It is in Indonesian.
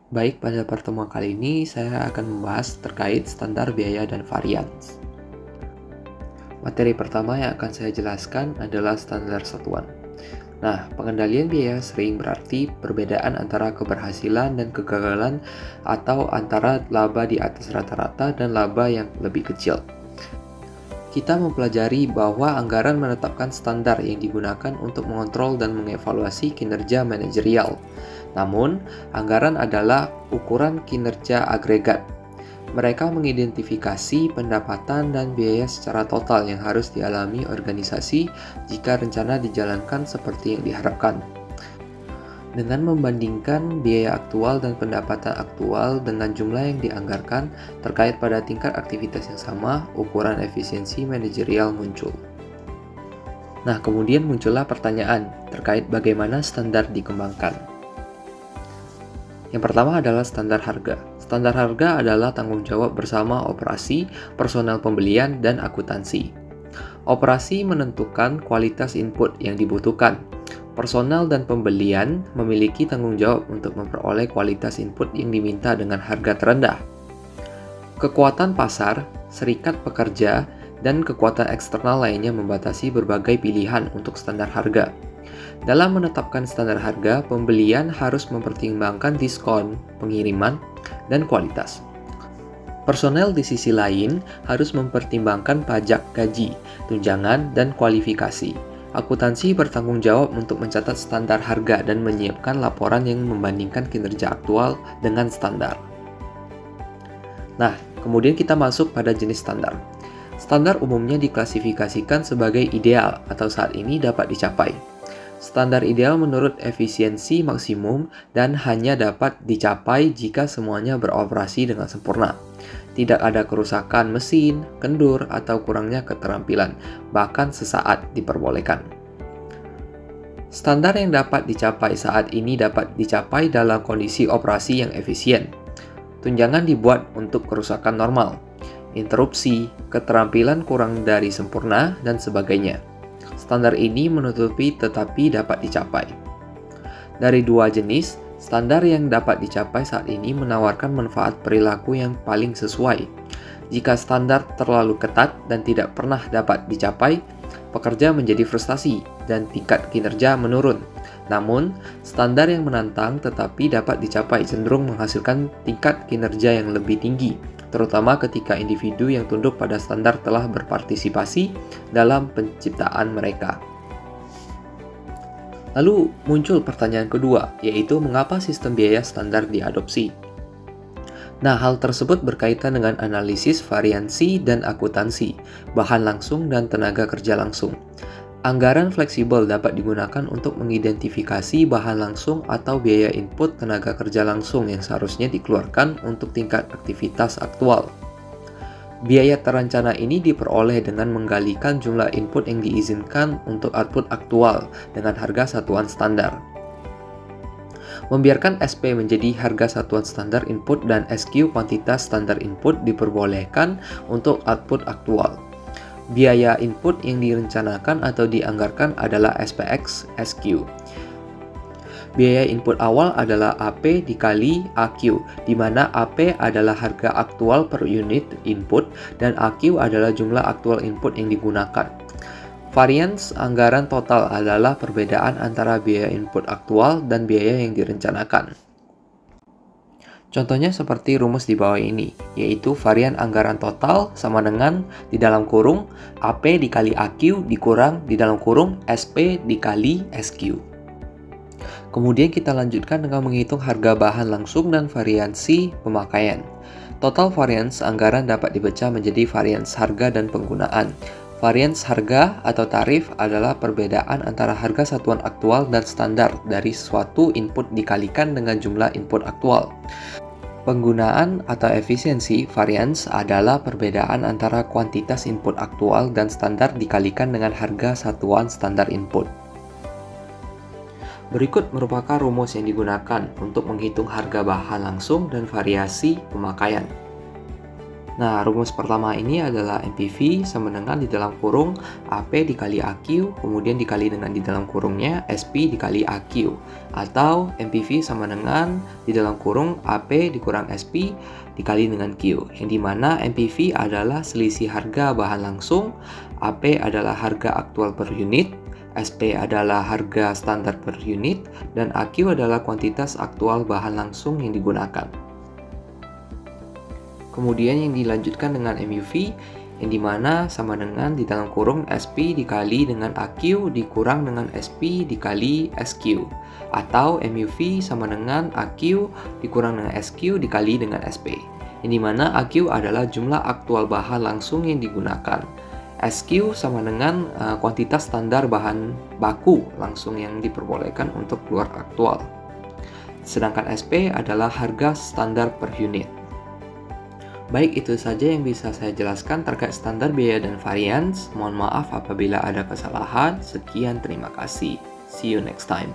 Baik, pada pertemuan kali ini saya akan membahas terkait standar biaya dan varians. Materi pertama yang akan saya jelaskan adalah standar satuan. Nah, pengendalian biaya sering berarti perbedaan antara keberhasilan dan kegagalan atau antara laba di atas rata-rata dan laba yang lebih kecil. Kita mempelajari bahwa anggaran menetapkan standar yang digunakan untuk mengontrol dan mengevaluasi kinerja manajerial. Namun, anggaran adalah ukuran kinerja agregat. Mereka mengidentifikasi pendapatan dan biaya secara total yang harus dialami organisasi jika rencana dijalankan seperti yang diharapkan. Dengan membandingkan biaya aktual dan pendapatan aktual dengan jumlah yang dianggarkan terkait pada tingkat aktivitas yang sama, ukuran efisiensi manajerial muncul. Nah, kemudian muncullah pertanyaan terkait bagaimana standar dikembangkan. Yang pertama adalah standar harga. Standar harga adalah tanggung jawab bersama operasi, personel pembelian, dan akuntansi. Operasi menentukan kualitas input yang dibutuhkan. Personel dan pembelian memiliki tanggung jawab untuk memperoleh kualitas input yang diminta dengan harga terendah. Kekuatan pasar, serikat pekerja, dan kekuatan eksternal lainnya membatasi berbagai pilihan untuk standar harga. Dalam menetapkan standar harga, pembelian harus mempertimbangkan diskon, pengiriman, dan kualitas. Personel di sisi lain harus mempertimbangkan pajak gaji, tunjangan, dan kualifikasi. Akuntansi bertanggung jawab untuk mencatat standar harga dan menyiapkan laporan yang membandingkan kinerja aktual dengan standar. Nah, kemudian kita masuk pada jenis standar. Standar umumnya diklasifikasikan sebagai ideal atau saat ini dapat dicapai. Standar ideal menurut efisiensi maksimum dan hanya dapat dicapai jika semuanya beroperasi dengan sempurna. Tidak ada kerusakan mesin, kendur, atau kurangnya keterampilan, bahkan sesaat diperbolehkan. Standar yang dapat dicapai saat ini dapat dicapai dalam kondisi operasi yang efisien. Tunjangan dibuat untuk kerusakan normal, interupsi, keterampilan kurang dari sempurna, dan sebagainya. Standar ini menutupi tetapi dapat dicapai. Dari dua jenis, standar yang dapat dicapai saat ini menawarkan manfaat perilaku yang paling sesuai. Jika standar terlalu ketat dan tidak pernah dapat dicapai, pekerja menjadi frustasi dan tingkat kinerja menurun. Namun, standar yang menantang tetapi dapat dicapai cenderung menghasilkan tingkat kinerja yang lebih tinggi, terutama ketika individu yang tunduk pada standar telah berpartisipasi dalam penciptaan mereka. Lalu muncul pertanyaan kedua, yaitu mengapa sistem biaya standar diadopsi? Nah, hal tersebut berkaitan dengan analisis variansi dan akuntansi, bahan langsung dan tenaga kerja langsung. Anggaran fleksibel dapat digunakan untuk mengidentifikasi bahan langsung atau biaya input tenaga kerja langsung yang seharusnya dikeluarkan untuk tingkat aktivitas aktual. Biaya terencana ini diperoleh dengan menggalikan jumlah input yang diizinkan untuk output aktual dengan harga satuan standar. Membiarkan SP menjadi harga satuan standar input dan SQ kuantitas standar input diperbolehkan untuk output aktual. Biaya input yang direncanakan atau dianggarkan adalah SPX SQ. Biaya input awal adalah AP dikali AQ, di mana AP adalah harga aktual per unit input dan AQ adalah jumlah aktual input yang digunakan. Varians anggaran total adalah perbedaan antara biaya input aktual dan biaya yang direncanakan. Contohnya seperti rumus di bawah ini, yaitu varian anggaran total sama dengan di dalam kurung AP dikali AQ dikurang di dalam kurung SP dikali SQ. Kemudian kita lanjutkan dengan menghitung harga bahan langsung dan variansi pemakaian. Total varians anggaran dapat dipecah menjadi varians harga dan penggunaan. Varians harga atau tarif adalah perbedaan antara harga satuan aktual dan standar dari suatu input dikalikan dengan jumlah input aktual. Penggunaan atau efisiensi varians adalah perbedaan antara kuantitas input aktual dan standar dikalikan dengan harga satuan standar input. Berikut merupakan rumus yang digunakan untuk menghitung harga bahan langsung dan variasi pemakaian. Nah, rumus pertama ini adalah MPV sama dengan di dalam kurung AP dikali AQ, kemudian dikali dengan di dalam kurungnya SP dikali AQ. Atau MPV sama dengan di dalam kurung AP dikurang SP dikali dengan Q. Yang dimana MPV adalah selisih harga bahan langsung, AP adalah harga aktual per unit, SP adalah harga standar per unit, dan AQ adalah kuantitas aktual bahan langsung yang digunakan. Kemudian yang dilanjutkan dengan MUV, yang dimana sama dengan di dalam kurung SP dikali dengan AQ dikurang dengan SP dikali SQ. Atau MUV sama dengan AQ dikurang dengan SQ dikali dengan SP. Yang dimana AQ adalah jumlah aktual bahan langsung yang digunakan. SQ sama dengan kuantitas standar bahan baku langsung yang diperbolehkan untuk keluar aktual. Sedangkan SP adalah harga standar per unit. Baik, itu saja yang bisa saya jelaskan terkait standar biaya dan varians. Mohon maaf apabila ada kesalahan. Sekian, terima kasih. See you next time.